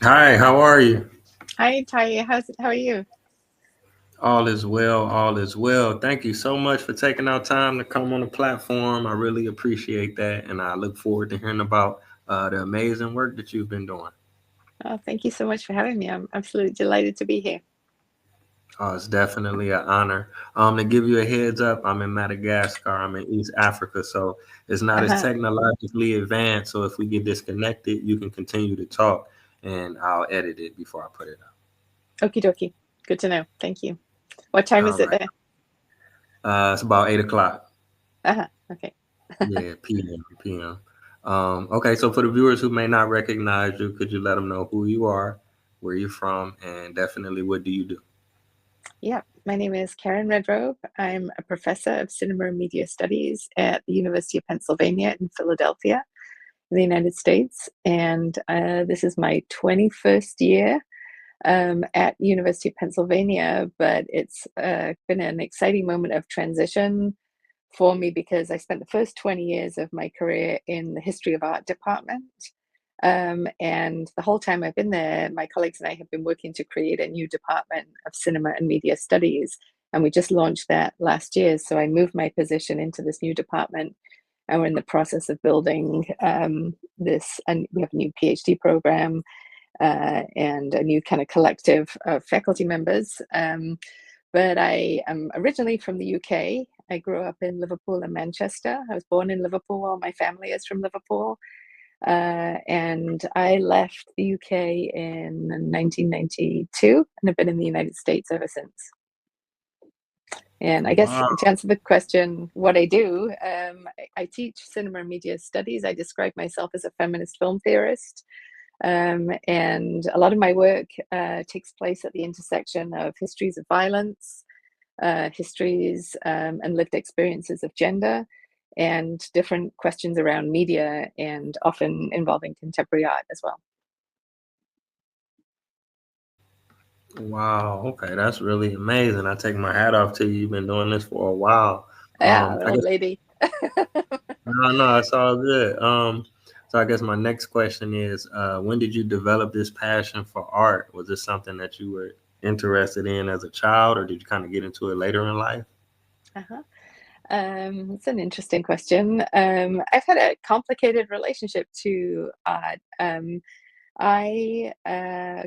Hi, how are you? Hi, Taye. How are you? All is well, all is well. Thank you so much for taking out time to come on the platform. I really appreciate that, and I look forward to hearing about the amazing work that you've been doing. Oh, thank you so much for having me. I'm absolutely delighted to be here. It's definitely an honor. To give you a heads up, I'm in Madagascar. I'm in East Africa, so it's not as Uh-huh. technologically advanced. So if we get disconnected, you can continue to talk, and I'll edit it before I put it Okie dokie. Good to know. Thank you. What time out. All is it right. there? It's about 8 o'clock. Uh-huh. Okay. Yeah, PM, PM. Okay, so for the viewers who may not recognize you, could you let them know who you are, where you're from, and definitely what do you do? Yeah, my name is Karen Redrobe. I'm a professor of cinema and media studies at the University of Pennsylvania in Philadelphia, in the United States. And this is my 21st year at University of Pennsylvania, but it's been an exciting moment of transition for me because I spent the first 20 years of my career in the history of art department. And the whole time I've been there, my colleagues and I have been working to create a new department of cinema and media studies. And we just launched that last year. So I moved my position into this new department, and we're in the process of building this. And we have a new PhD program and a new kind of collective of faculty members. But I am originally from the UK. I grew up in Liverpool and Manchester. I was born in Liverpool. All my family is from Liverpool. And I left the UK in 1992 and have been in the United States ever since. And I guess Wow. to answer the question, what I do, I teach cinema and media studies. I describe myself as a feminist film theorist. And a lot of my work takes place at the intersection of histories of violence, histories and lived experiences of gender, and different questions around media, and often involving contemporary art as well. Wow. Okay, that's really amazing. I take my hat off to you. You've been doing this for a while. Yeah, I old guess lady. no, it's all good. So I guess my next question is, when did you develop this passion for art? Was this something that you were interested in as a child, or did you kind of get into it later in life? Uh-huh. It's an interesting question. I've had a complicated relationship to art.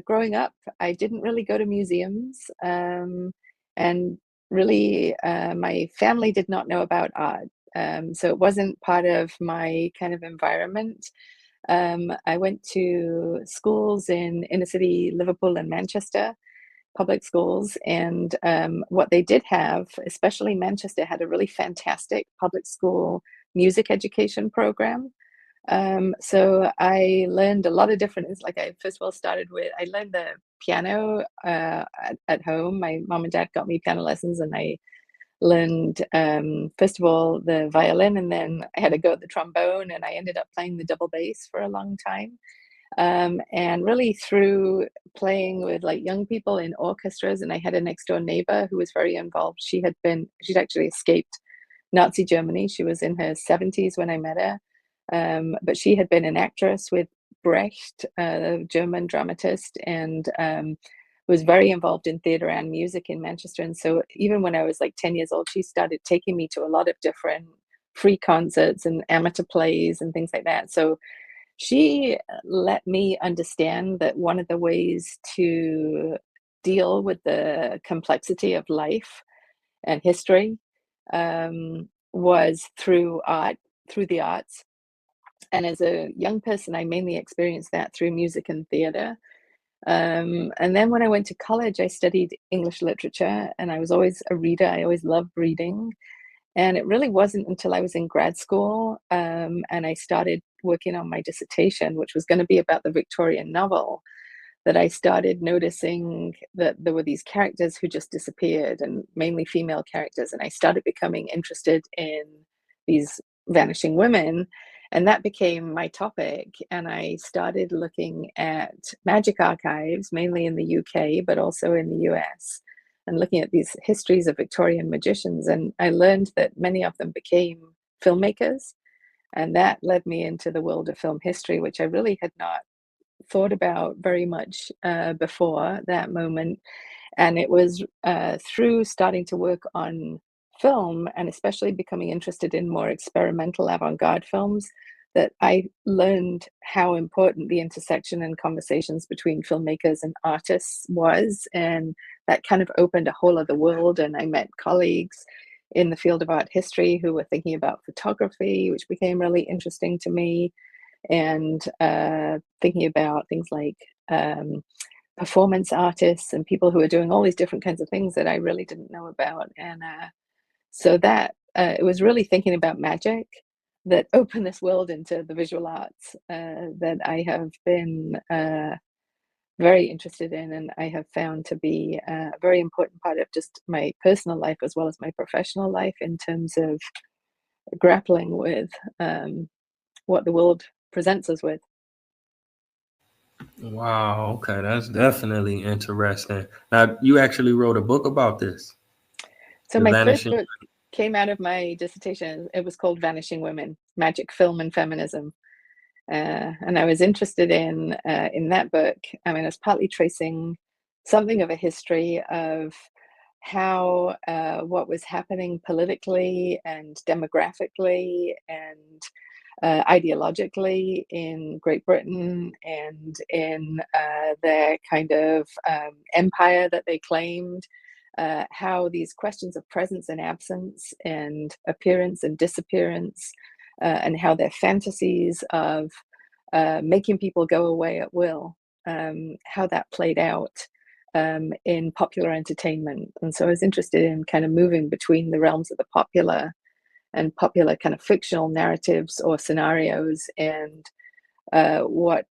Growing up, I didn't really go to museums, and really, my family did not know about art. So it wasn't part of my kind of environment. I went to schools in inner city Liverpool and Manchester, public schools, and what they did have, especially Manchester, had a really fantastic public school music education program. So I learned a lot of different. It's like I first of all started with I learned the piano at home. My mom and dad got me piano lessons, and I learned first of all the violin, and then I had to go at the trombone, and I ended up playing the double bass for a long time. And really through playing with like young people in orchestras, and I had a next door neighbor who was very involved. She'd actually escaped Nazi Germany. She was in her 70s when I met her. But she had been an actress with Brecht, the German dramatist, and was very involved in theatre and music in Manchester. And so even when I was like 10 years old, she started taking me to a lot of different free concerts and amateur plays and things like that. So she let me understand that one of the ways to deal with the complexity of life and history was through art, through the arts. And as a young person, I mainly experienced that through music and theater. And then when I went to college, I studied English literature, and I was always a reader. I always loved reading. And it really wasn't until I was in grad school and I started working on my dissertation, which was going to be about the Victorian novel, that I started noticing that there were these characters who just disappeared, and mainly female characters. And I started becoming interested in these vanishing women. And that became my topic. And I started looking at magic archives, mainly in the UK, but also in the US, and looking at these histories of Victorian magicians. And I learned that many of them became filmmakers. And that led me into the world of film history, which I really had not thought about very much before that moment. And it was through starting to work on film and especially becoming interested in more experimental avant-garde films that I learned how important the intersection and conversations between filmmakers and artists was. And that kind of opened a whole other world. And I met colleagues in the field of art history who were thinking about photography, which became really interesting to me, and thinking about things like performance artists and people who are doing all these different kinds of things that I really didn't know about. And so that it was really thinking about magic that opened this world into the visual arts that I have been very interested in, and I have found to be a very important part of just my personal life as well as my professional life in terms of grappling with what the world presents us with. Wow. Okay, that's definitely interesting. Now, you actually wrote a book about this, So the my first vanishing. book came out of my dissertation. It was called Vanishing Women: Magic, Film, and Feminism. And I was interested in that book. I mean, it's partly tracing something of a history of how what was happening politically and demographically and ideologically in Great Britain and in their kind of empire that they claimed. How these questions of presence and absence and appearance and disappearance, and how their fantasies of making people go away at will, how that played out in popular entertainment. And so I was interested in kind of moving between the realms of the popular and popular kind of fictional narratives or scenarios, and what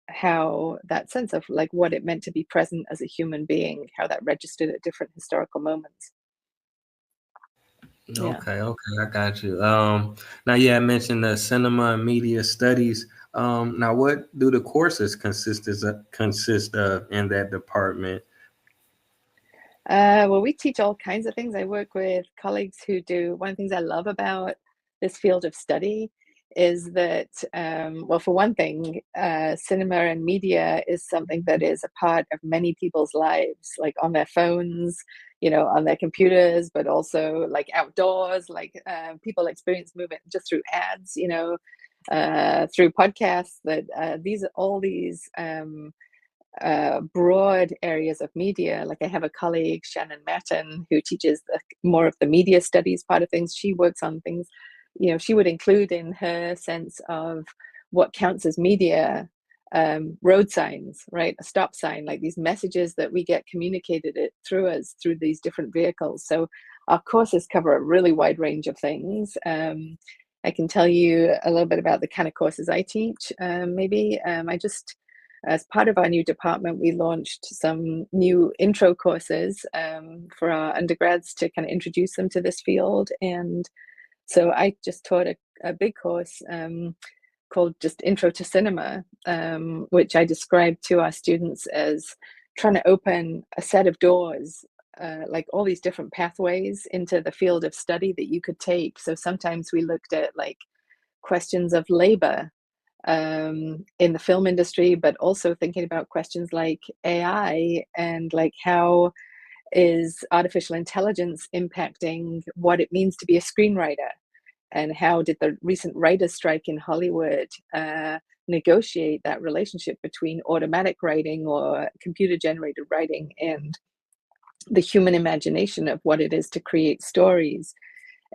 how that sense of like what it meant to be present as a human being, how that registered at different historical moments. Yeah. Okay, okay, I got you. Now, yeah, I mentioned the cinema and media studies. Now, what do the courses consist of in that department? Well, we teach all kinds of things. I work with colleagues who do, one of the things I love about this field of study is that, well, for one thing, cinema and media is something that is a part of many people's lives, like on their phones, on their computers, but also like outdoors, like people experience movement just through ads, through podcasts, that these are all these broad areas of media. Like I have a colleague, Shannon Matten, who teaches more of the media studies part of things. She works on things, she would include in her sense of what counts as media, road signs, right? A stop sign, like these messages that we get communicated it through us through these different vehicles. So our courses cover a really wide range of things. I can tell you a little bit about the kind of courses I teach. Maybe I just as part of our new department, we launched some new intro courses for our undergrads to kind of introduce them to this field. And so I just taught a big course called just Intro to Cinema, which I described to our students as trying to open a set of doors, like all these different pathways into the field of study that you could take. So sometimes we looked at like questions of labor in the film industry, but also thinking about questions like AI and like how is artificial intelligence impacting what it means to be a screenwriter, and how did the recent writers' strike in Hollywood negotiate that relationship between automatic writing or computer generated writing and the human imagination of what it is to create stories.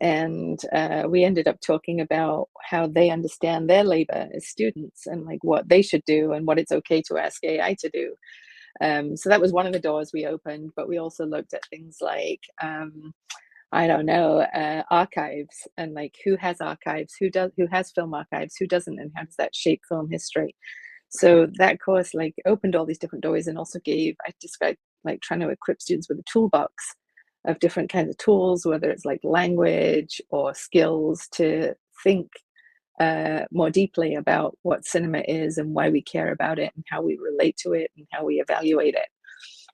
And we ended up talking about how they understand their labor as students and like what they should do and what it's okay to ask AI to do. So that was one of the doors we opened, but we also looked at things like I don't know, archives, and like who has archives, who has film archives, who doesn't, and how does that shape film history. So that course like opened all these different doors, and also I described like trying to equip students with a toolbox of different kinds of tools, whether it's like language or skills to think more deeply about what cinema is and why we care about it and how we relate to it and how we evaluate it.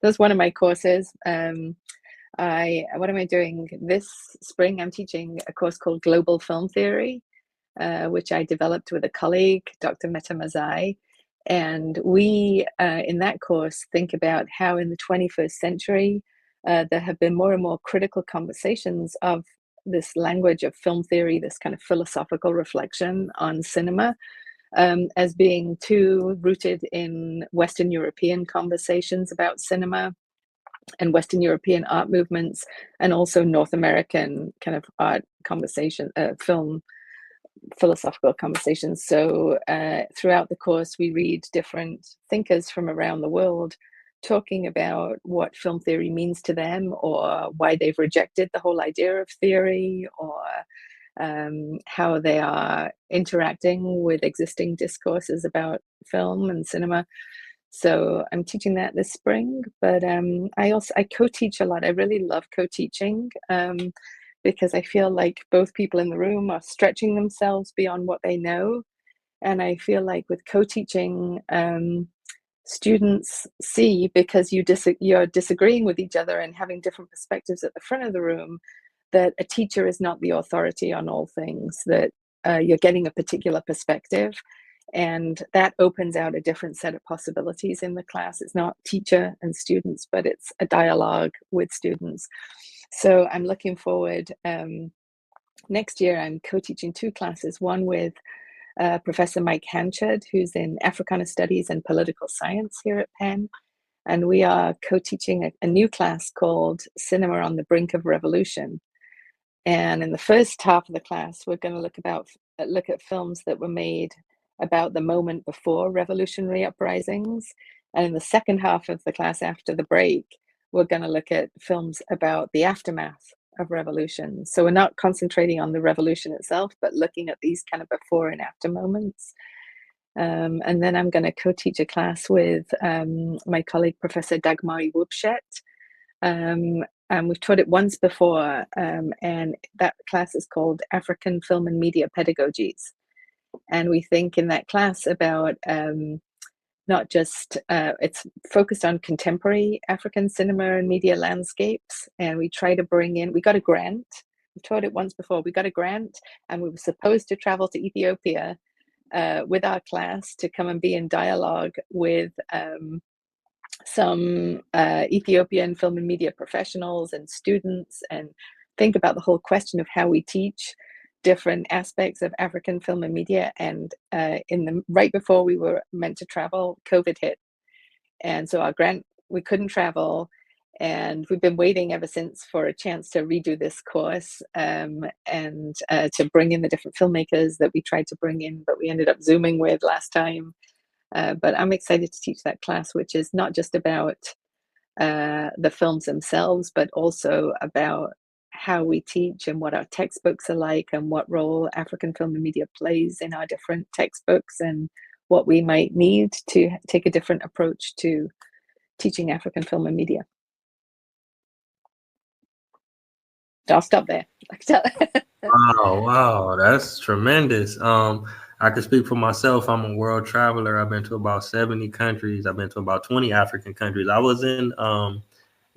That's one of my courses. What am I doing this spring? I'm teaching a course called Global Film Theory, which I developed with a colleague, Dr. Meta Mazai. And we, in that course, think about how in the 21st century, there have been more and more critical conversations of this language of film theory, this kind of philosophical reflection on cinema, as being too rooted in Western European conversations about cinema and Western European art movements, and also North American kind of art conversation, film philosophical conversations. So throughout the course, we read different thinkers from around the world talking about what film theory means to them, or why they've rejected the whole idea of theory, or how they are interacting with existing discourses about film and cinema. So I'm teaching that this spring, but I co-teach a lot. I really love co-teaching because I feel like both people in the room are stretching themselves beyond what they know, and I feel like with co-teaching, students see, because you're disagreeing with each other and having different perspectives at the front of the room, that a teacher is not the authority on all things, that you're getting a particular perspective, and that opens out a different set of possibilities in the class. It's not teacher and students, but it's a dialogue with students. So I'm looking forward. Next year, I'm co-teaching two classes, one with Professor Mike Hanchard, who's in Africana Studies and Political Science here at Penn. And we are co-teaching a new class called Cinema on the Brink of Revolution. And in the first half of the class, we're going to look at films that were made about the moment before revolutionary uprisings. And in the second half of the class, after the break, we're going to look at films about the aftermath of revolution. So we're not concentrating on the revolution itself, but looking at these kind of before and after moments. And then I'm going to co-teach a class with my colleague, Professor Dagmar Wubshet. And we've taught it once before, and that class is called African Film and Media Pedagogies. And we think in that class about not just, it's focused on contemporary African cinema and media landscapes. And we try to bring in, we got a grant. We've taught it once before. We got a grant, and we were supposed to travel to Ethiopia with our class to come and be in dialogue with some Ethiopian film and media professionals and students, and think about the whole question of how we teach different aspects of African film and media. And right before we were meant to travel, COVID hit, and so our grant, we couldn't travel, and we've been waiting ever since for a chance to redo this course, and to bring in the different filmmakers that we tried to bring in, but we ended up Zooming with last time. But I'm excited to teach that class, which is not just about the films themselves, but also about how we teach and what our textbooks are like, and what role African film and media plays in our different textbooks, and what we might need to take a different approach to teaching African film and media. I'll stop there. Wow, that's tremendous. I can speak for myself. I'm a world traveler. I've been to about 70 countries. I've been to about 20 African countries. I was in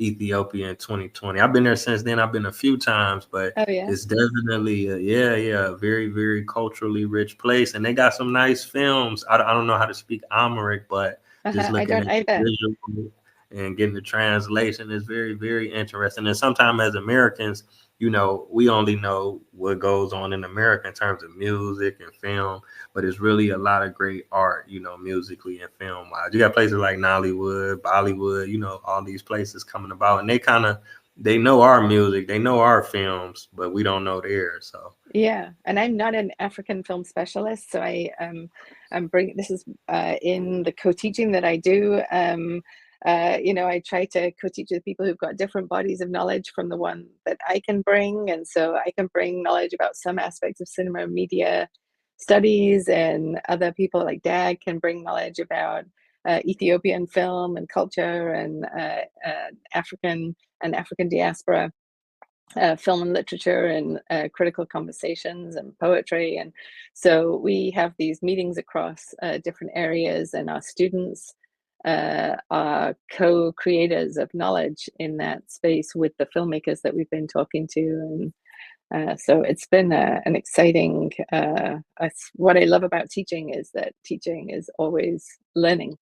Ethiopia in 2020. I've been there since then. I've been a few times, but Oh yeah. it's definitely a very, very culturally rich place. And they got some nice films. I don't know how to speak Amharic, but just I looking don't at the either. visual and getting the translation is very, very interesting. And sometimes as Americans, we only know what goes on in America in terms of music and film, but it's really a lot of great art, musically and film wise. You got places like Nollywood, Bollywood, all these places coming about, and they know our music, they know our films, but we don't know theirs. So Yeah, and I'm not an African film specialist, so I'm bringing this is in the co-teaching that I do. I try to co-teach with people who've got different bodies of knowledge from the one that I can bring, and so I can bring knowledge about some aspects of cinema and media studies, and other people like Dag can bring knowledge about Ethiopian film and culture, and African diaspora film and literature, and critical conversations and poetry. And so we have these meetings across different areas, and our students are co-creators of knowledge in that space with the filmmakers that we've been talking to. So it's been an exciting. What I love about teaching is that teaching is always learning.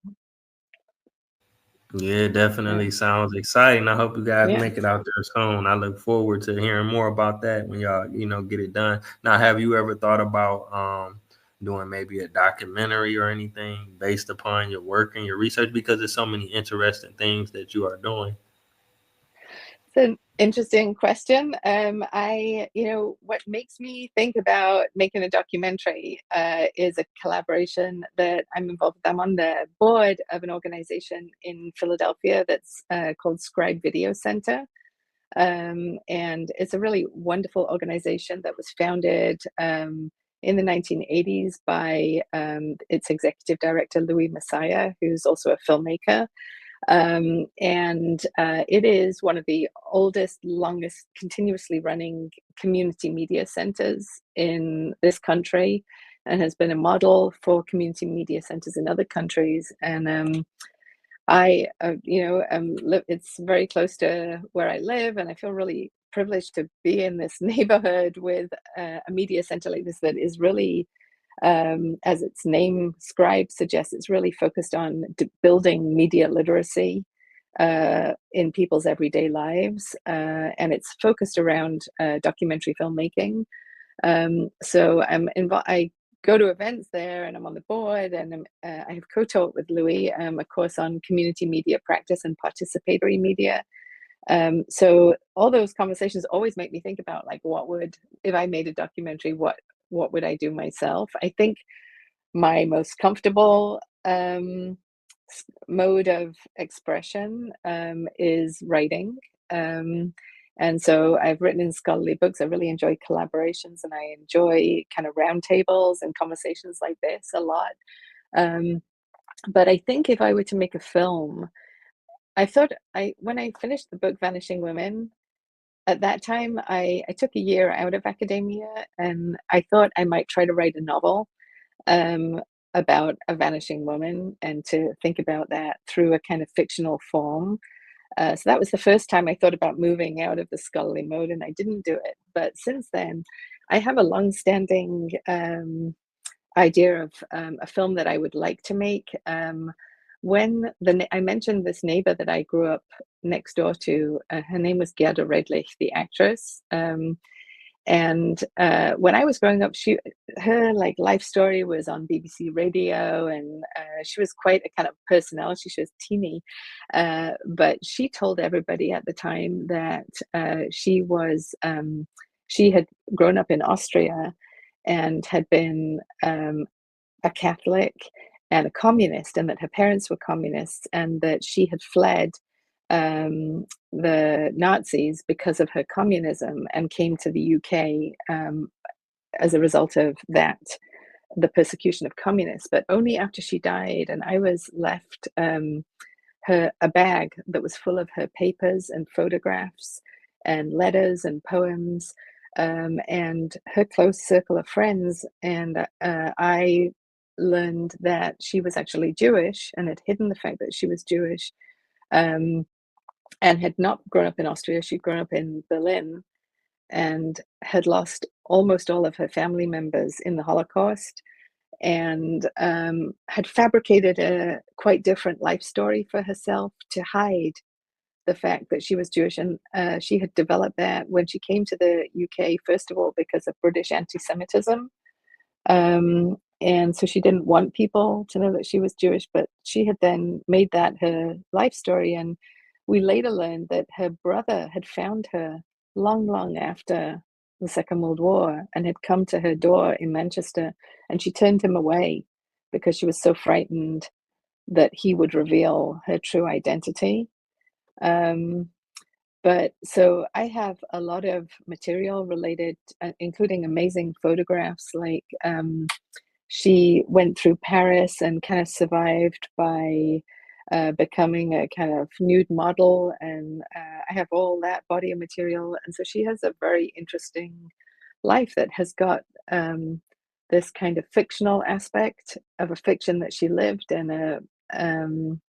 Yeah, it Yeah, definitely sounds exciting. I hope you guys yeah. make it out there soon. I look forward to hearing more about that when y'all, get it done. Now, have you ever thought about doing maybe a documentary or anything based upon your work and your research? Because there's so many interesting things that you are doing. It's an interesting question. What makes me think about making a documentary is a collaboration that I'm involved with. I'm on the board of an organization in Philadelphia that's called Scribe Video Center. And it's a really wonderful organization that was founded in the 1980s by its executive director, Louis Messiah, who's also a filmmaker. And it is one of the oldest, longest, continuously running community media centers in this country, and has been a model for community media centers in other countries. And it's very close to where I live, and I feel really privileged to be in this neighborhood with a media center like this that is really, as its name Scribe suggests, it's really focused on building media literacy in people's everyday lives, and it's focused around documentary filmmaking. So I go to events there, and I'm on the board, and I have co-taught with Louis a course on community media practice and participatory media. So all those conversations always make me think about, like, what would, if I made a documentary, what would I do myself? I think my most comfortable mode of expression is writing. Um, and so I've written in scholarly books. I really enjoy collaborations, and I enjoy kind of roundtables and conversations like this a lot. Um, but I think if I were to make a film, I thought when I finished the book Vanishing Women, at that time I took a year out of academia, and I thought I might try to write a novel um, about a vanishing woman, and to think about that through a kind of fictional form. So that was the first time I thought about moving out of the scholarly mode, and I didn't do it. But since then, I have a long-standing idea of a film that I would like to make. I mentioned this neighbor that I grew up next door to, her name was Gerda Redlich, the actress. And when I was growing up, her like life story was on BBC Radio, and she was quite a kind of personality. She was teeny, but she told everybody at the time that she had grown up in Austria and had been a Catholic and a communist, and that her parents were communists, and that she had fled the Nazis because of her communism, and came to the UK as a result of that, the persecution of communists. But only after she died, and I was left her a bag that was full of her papers and photographs and letters and poems, and her close circle of friends. And I learned that she was actually Jewish and had hidden the fact that she was Jewish, um, and had not grown up in Austria. She'd grown up in Berlin and had lost almost all of her family members in the Holocaust, and had fabricated a quite different life story for herself to hide the fact that she was Jewish. And she had developed that when she came to the UK, first of all, because of British anti Semitism. And so she didn't want people to know that she was Jewish, but she had then made that her life story. And we later learned that her brother had found her long, long after the Second World War, and had come to her door in Manchester, and she turned him away because she was so frightened that he would reveal her true identity. Um, but so I have a lot of material related, including amazing photographs. Like she went through Paris and kind of survived by becoming a kind of nude model, and I have all that body of material. And so she has a very interesting life that has got this kind of fictional aspect of a fiction that she lived, and um,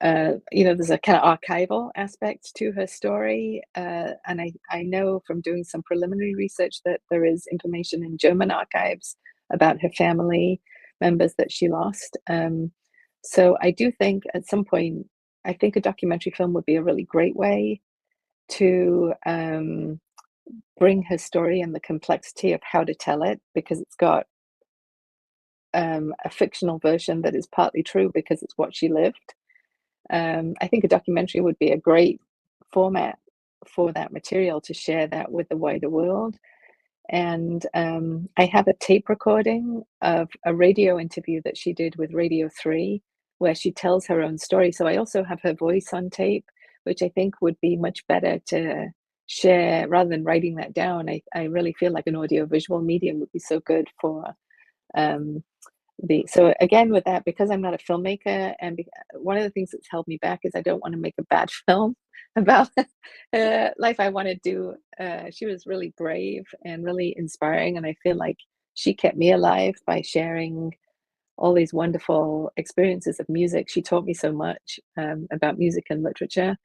there's a kind of archival aspect to her story. And I know from doing some preliminary research that there is information in German archives about her family members that she lost. So I do think at some point, I think a documentary film would be a really great way to bring her story and the complexity of how to tell it, because it's got a fictional version that is partly true because it's what she lived. I think a documentary would be a great format for that material to share that with the wider world. And I have a tape recording of a radio interview that she did with Radio 3, where she tells her own story. So I also have her voice on tape, which I think would be much better to share rather than writing that down. I really feel like an audio visual medium would be so good for um, so again with that, because I'm not a filmmaker, and one of the things that's held me back is I don't want to make a bad film about life. I want to do. She was really brave and really inspiring, and I feel like she kept me alive by sharing all these wonderful experiences of music. She taught me so much about music and literature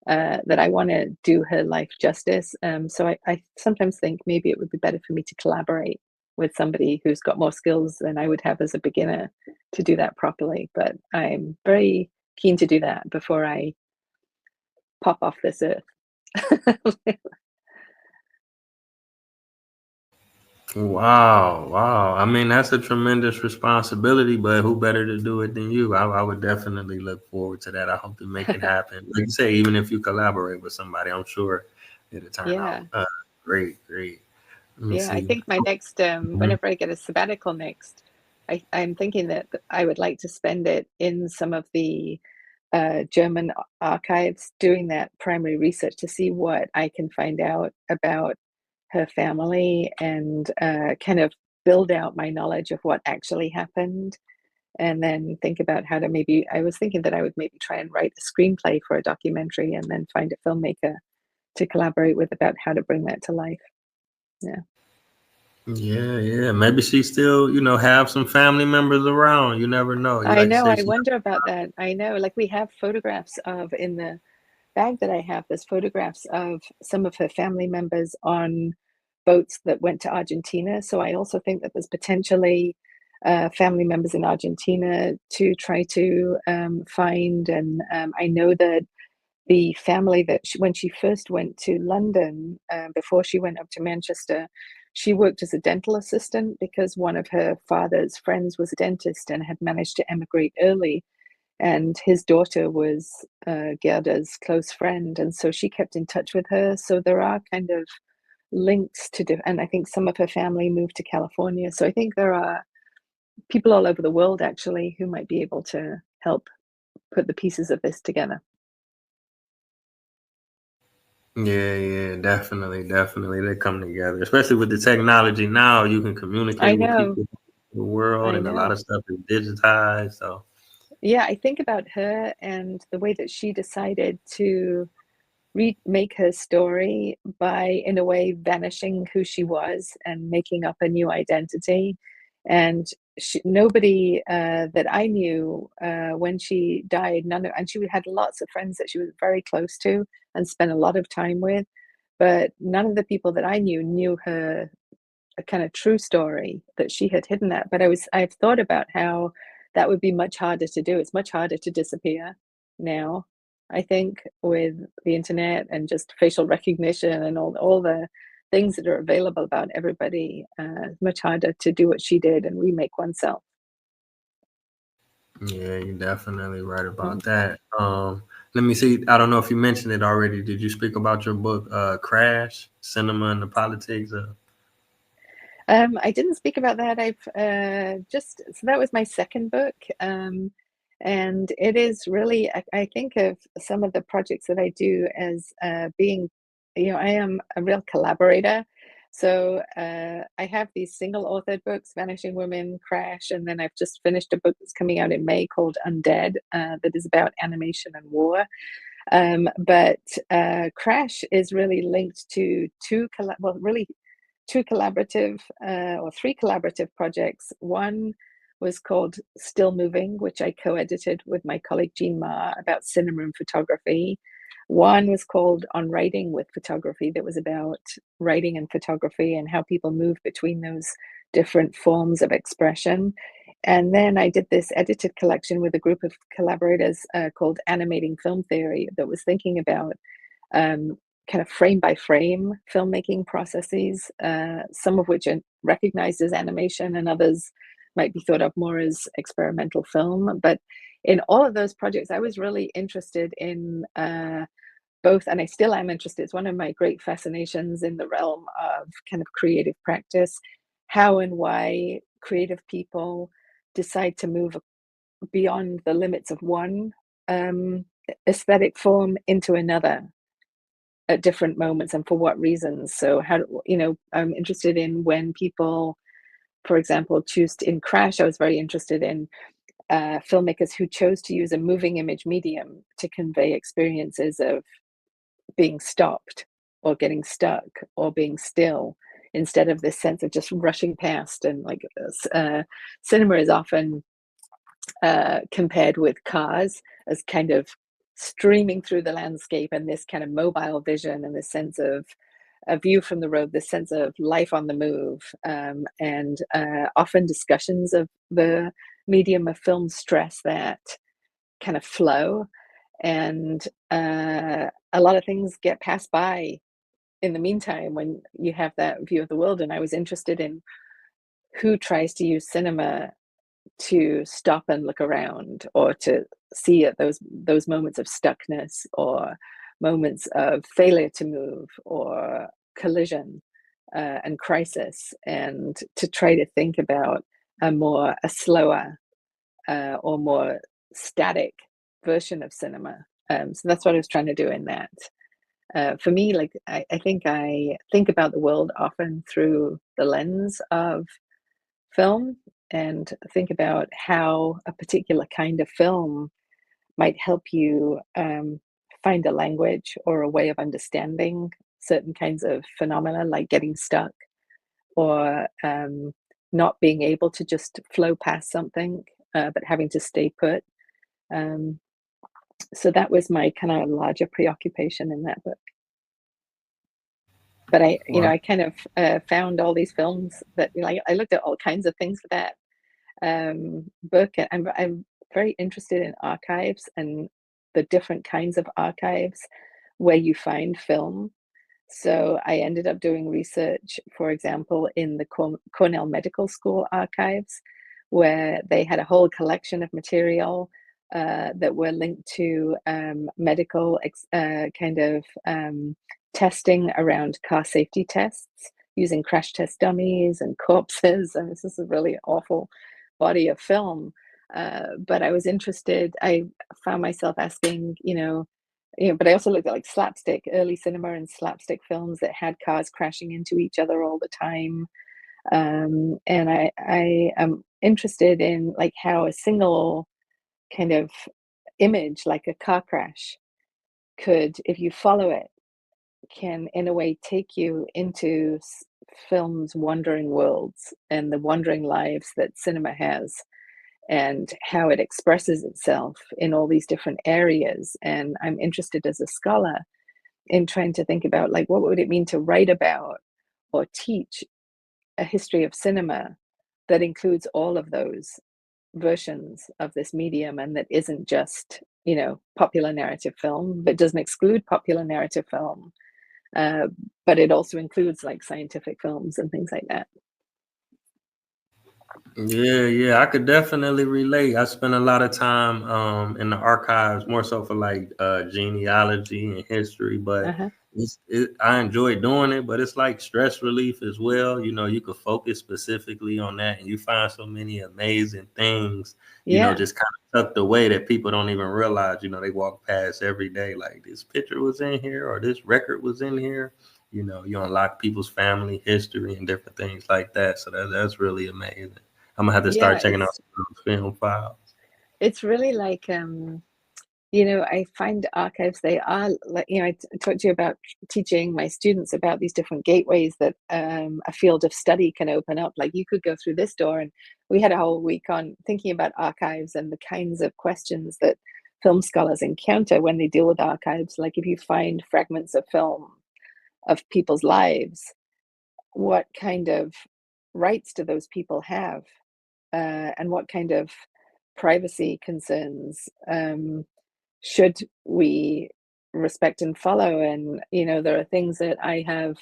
that I want to do her life justice. So I sometimes think maybe it would be better for me to collaborate with somebody who's got more skills than I would have as a beginner to do that properly. But I'm very keen to do that before I pop off this earth. Wow, wow. I mean, that's a tremendous responsibility, but who better to do it than you? I would definitely look forward to that. I hope to make it happen. Like you say, even if you collaborate with somebody, I'm sure it'll turn out Yeah. great, great. Let me Yeah, I see. think my next, Mhm. whenever I get a sabbatical next, I'm thinking that I would like to spend it in some of the German archives doing that primary research to see what I can find out about her family and kind of build out my knowledge of what actually happened. And then think about how to maybe, I was thinking that I would maybe try and write a screenplay for a documentary and then find a filmmaker to collaborate with about how to bring that to life. Yeah. Yeah, yeah. Maybe she still, have some family members around. You never know. You I like you know, say, I she. wonder about that. I know, like, we have photographs of in the bag that I have, there's photographs of some of her family members on boats that went to Argentina, so I also think that there's potentially, family members in Argentina to try to, find, and, I know that the family that when she first went to London, before she went up to Manchester, she worked as a dental assistant because one of her father's friends was a dentist and had managed to emigrate early. And his daughter was Gerda's close friend. And so she kept in touch with her. So there are kind of links to, and I think some of her family moved to California. So I think there are people all over the world actually who might be able to help put the pieces of this together. Yeah, yeah, definitely, definitely. They come together, especially with the technology now. You can I communicate with know, people in the world, I and a lot know. of stuff is digitized. So, Yeah, I think about her and the way that she decided to remake her story by, in a way, vanishing who she was and making up a new identity. And nobody that I knew when she died, and she had lots of friends that she was very close to and spent a lot of time with, but none of the people that I knew her a kind of true story that she had hidden that. But I've thought about how that would be much harder to do. It's much harder to disappear now, I think, with the internet and just facial recognition and all the things that are available about everybody. It's much harder to do what she did and remake oneself. yeah, you're definitely right Mm. about that. Let me see. I don't know if you mentioned it already. Did you speak about your book, Crash: Cinema and the Politics of? I didn't speak about that. I've just, so that was my second book. And it is really, I think of some of the projects that I do as being, I am a real collaborator. So I have these single authored books, Vanishing Women, Crash, and then I've just finished a book that's coming out in May called Undead, that is about animation and war. But Crash is really linked to really two collaborative or three collaborative projects. One was called Still Moving, which I co-edited with my colleague Jean Ma, about cinema and photography. One was called On Writing with Photography, that was about writing and photography and how people move between those different forms of expression. And then I did this edited collection with a group of collaborators called Animating Film Theory, that was thinking about um, kind of frame by frame filmmaking processes, some of which are recognized as animation and others might be thought of more as experimental film. But in all of those projects, I was really interested in both, and I still am interested. It's one of my great fascinations in the realm of kind of creative practice, how and why creative people decide to move beyond the limits of one aesthetic form into another at different moments and for what reasons. So how I'm interested in when people, for example, choose to, in Crash, I was very interested in filmmakers who chose to use a moving image medium to convey experiences of being stopped or getting stuck or being still, instead of this sense of just rushing past. And like cinema is often compared with cars as kind of streaming through the landscape, and this kind of mobile vision and this sense of a view from the road, this sense of life on the move, and often discussions of the medium of film stress that kind of flow, and a lot of things get passed by in the meantime when you have that view of the world. And I was interested in who tries to use cinema to stop and look around, or to see at those moments of stuckness, or moments of failure to move, or collision and crisis, and to try to think about a slower or more static version of cinema. So that's what I was trying to do in that. For me, like I think about the world often through the lens of film, and think about how a particular kind of film might help you find a language or a way of understanding certain kinds of phenomena, like getting stuck, or not being able to just flow past something, but having to stay put. Um, so that was my kind of larger preoccupation in that book. But Wow. I kind of found all these films that, like, I looked at all kinds of things for that book. And I'm very interested in archives and the different kinds of archives where you find film. So I ended up doing research, for example, in the Cornell Medical School archives, where they had a whole collection of material that were linked to medical kind of testing around car safety tests using crash test dummies and corpses. And this is a really awful body of film. But I was interested, I found myself asking, but I also looked at like slapstick, early cinema and slapstick films that had cars crashing into each other all the time. And I am interested in like how a single kind of image, like a car crash, could, if you follow it, can in a way take you into film's wandering worlds and the wandering lives that cinema has, and how it expresses itself in all these different areas. And I'm interested as a scholar in trying to think about, like, what would it mean to write about or teach a history of cinema that includes all of those versions of this medium, and that isn't just popular narrative film, but doesn't exclude popular narrative film, uh, but it also includes like scientific films and things like that. Yeah, yeah, I could definitely relate. I spent a lot of time in the archives, more so for like genealogy and history, but Uh-huh. I enjoy doing it, but it's like stress relief as well. You know, you could focus specifically on that, and you find so many amazing things, Yeah. just kind of tucked away that people don't even realize. You know, they walk past every day, like this picture was in here or this record was in here. You unlock people's family history and different things like that. So that's really amazing. I'm gonna have to start Yeah, checking out some of those film files. it's really like I find archives, they are like, I talked to you about teaching my students about these different gateways that a field of study can open up. Like you could go through this door, and we had a whole week on thinking about archives and the kinds of questions that film scholars encounter when they deal with archives. Like if you find fragments of film of people's lives, what kind of rights do those people have? And what kind of privacy concerns should we respect and follow? And there are things that I have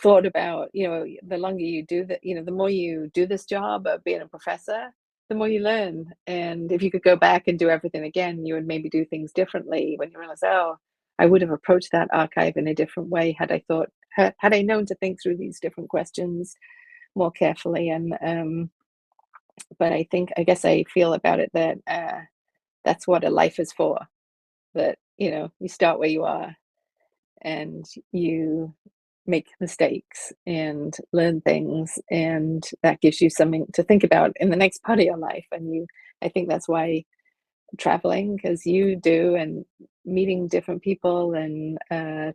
thought about. The longer you do that, the more you do this job of being a professor, the more you learn. And if you could go back and do everything again, you would maybe do things differently when you realize, oh, I would have approached that archive in a different way had I thought, had I known to think through these different questions more carefully. And but I guess I feel about it that that's what a life is for. That you start where you are, and you make mistakes and learn things, and that gives you something to think about in the next part of your life. And I think that's why traveling, as you do, and meeting different people, and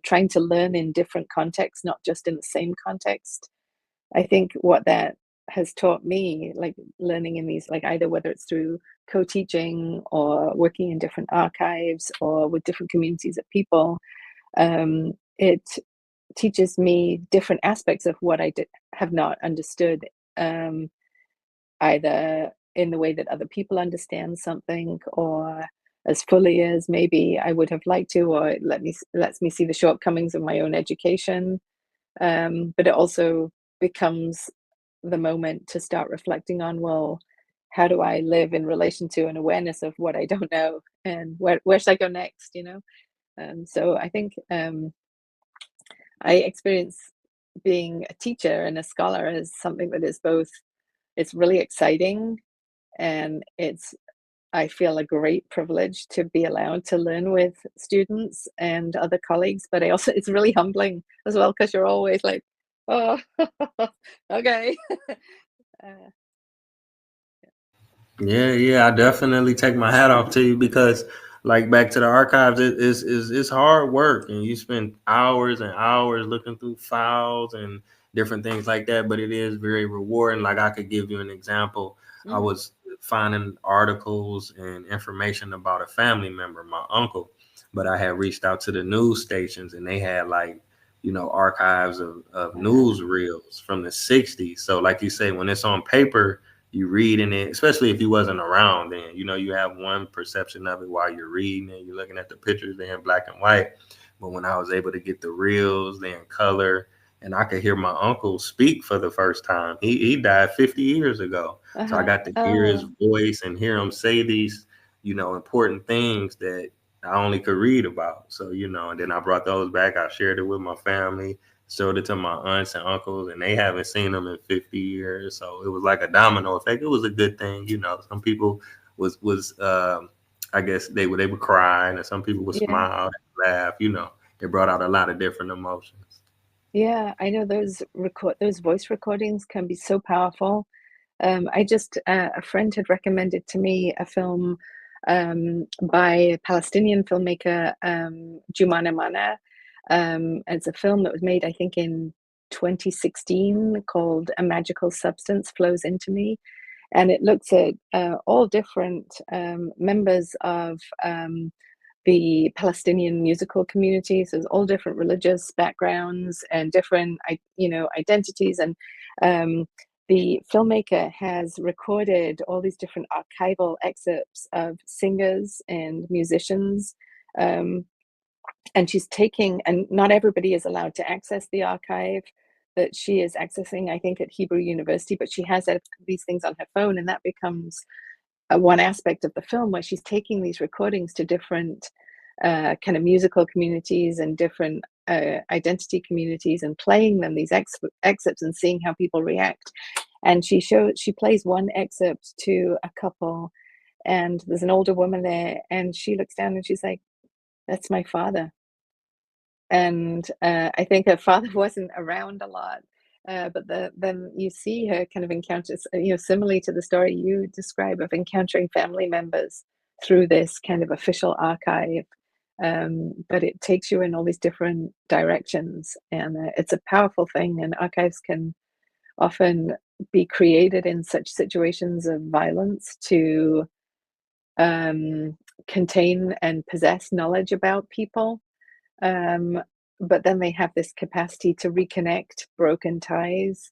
trying to learn in different contexts, not just in the same context. I think what that has taught me, like learning in these, like either whether it's through co-teaching or working in different archives or with different communities of people, it teaches me different aspects of what have not understood, um, either in the way that other people understand something, or as fully as maybe I would have liked to, or it lets me see the shortcomings of my own education. But it also becomes the moment to start reflecting on, well, how do I live in relation to an awareness of what I don't know, and where should I go next? So I think I experience being a teacher and a scholar as something that is both, it's really exciting, and I feel a great privilege to be allowed to learn with students and other colleagues, but it's really humbling as well, because you're always like, oh, okay. uh, Yeah, yeah, I definitely take my hat off to you because, like, back to the archives, it's hard work, and you spend hours and hours looking through files and different things like that. But it is very rewarding. Like, I could give you an example. I mhm, was finding articles and information about a family member, my uncle, but I had reached out to the news stations, and they had like, archives of uh, news reels from the '60s. So, like you say, when it's on paper you reading it, especially if you wasn't around then, you have one perception of it while you're reading and you're looking at the pictures, they're in black and white. But when I was able to get the reels, they're in color, and I could hear my uncle speak for the first time. He died 50 years ago. So I got to hear his oh, voice and hear him say these, important things that I only could read about. So, and then I brought those back. I shared it with my family, showed it to my aunts and uncles, and they haven't seen them in 50 years. So it was like a domino effect. It was a good thing. Some people was I guess they would cry, and some people would yeah, smile and laugh. It brought out a lot of different emotions. yeah. I know those voice recordings can be so powerful. A friend had recommended to me a film by a Palestinian filmmaker, Jumana Mana. It's a film that was made, I think, in 2016, called A Magical Substance Flows Into Me. And it looks at all different members of the Palestinian musical communities. There's all different religious backgrounds and different, identities. And the filmmaker has recorded all these different archival excerpts of singers and musicians. Um, and she's taking, and not everybody is allowed to access the archive that she is accessing, I think, at Hebrew University, but she has these things on her phone, and that becomes one aspect of the film, where she's taking these recordings to different kind of musical communities and different identity communities, and playing them these excerpts and seeing how people react. And she plays one excerpt to a couple, and there's an older woman there, and she looks down and she's like, "That's my father." And I think her father wasn't around a lot. But then you see her kind of encounters, similarly to the story you describe of encountering family members through this kind of official archive. But it takes you in all these different directions, and it's a powerful thing. And archives can often be created in such situations of violence to contain and possess knowledge about people. Um, but then they have this capacity to reconnect broken ties.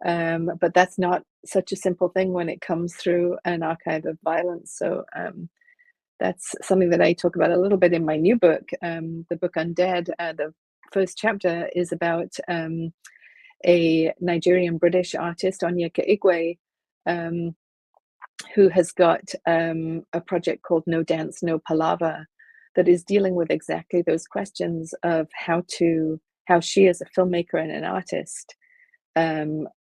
But that's not such a simple thing when it comes through an archive of violence. So that's something that I talk about a little bit in my new book, the book Undead. The first chapter is about a Nigerian British artist, Onyeka Igwe, who has got a project called No Dance, No Palaver, that is dealing with exactly those questions of how she as a filmmaker and an artist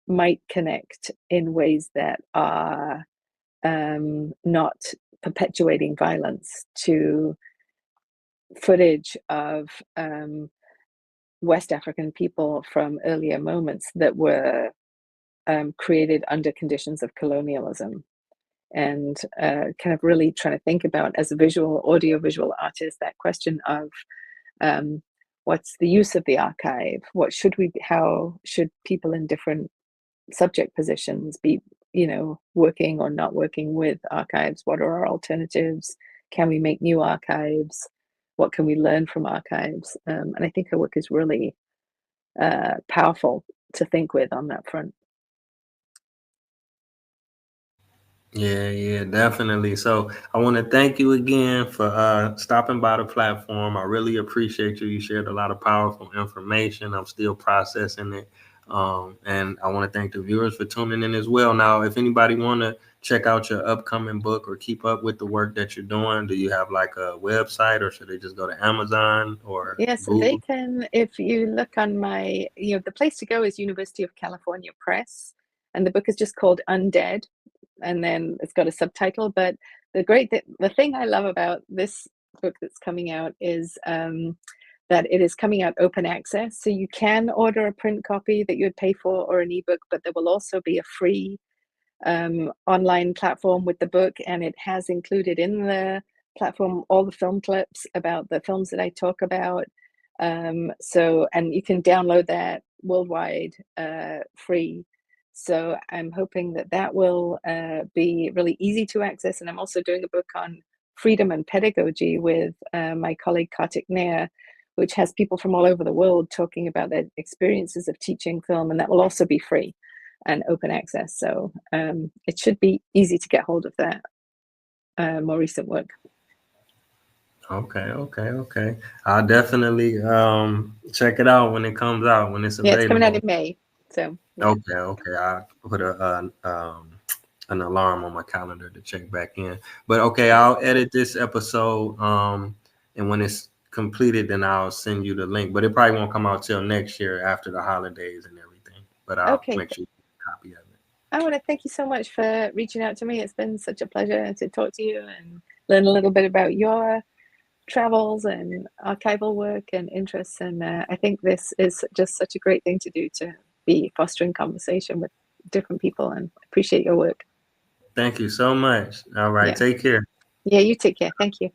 might connect in ways that are not perpetuating violence, to footage of West African people from earlier moments that were created under conditions of colonialism. And kind of really trying to think about, as a audiovisual artist, that question of what's the use of the archive? How should people in different subject positions be, working or not working with archives? What are our alternatives? Can we make new archives? What can we learn from archives? And I think her work is really powerful to think with on that front. Yeah, definitely. So I want to thank you again for stopping by the platform. I really appreciate you. You shared a lot of powerful information. I'm still processing it. And I want to thank the viewers for tuning in as well. Now, if anybody want to check out your upcoming book or keep up with the work that you're doing, do you have like a website, or should they just go to Amazon or Yes, they Google? can. If you look on my, the place to go is University of California Press, and the book is just called Undead, and then it's got a subtitle. But the thing I love about this book that's coming out is that it is coming out open access. So you can order a print copy that you would pay for, or an ebook, but there will also be a free online platform with the book, and it has included in the platform all the film clips about the films that I talk about. And you can download that worldwide free. So I'm hoping that will be really easy to access. And I'm also doing a book on freedom and pedagogy with my colleague Kartik Nair, which has people from all over the world talking about their experiences of teaching film, and that will also be free and open access. So it should be easy to get hold of that more recent work. Okay. I'll definitely check it out when it comes out, when it's Yeah, it's coming out available. in May. So yeah. Okay. I put an alarm on my calendar to check back in. But okay, I'll edit this episode. And when it's completed, then I'll send you the link. But it probably won't come out till next year after the holidays and everything. But I'll Okay. make sure you get a copy of it. I want to thank you so much for reaching out to me. It's been such a pleasure to talk to you and learn a little bit about your travels and archival work and interests. And I think this is just such a great thing to do, to be fostering conversation with different people, and appreciate your work. Thank you so much. All right, Yeah. take care. Yeah, you take care. Thank you.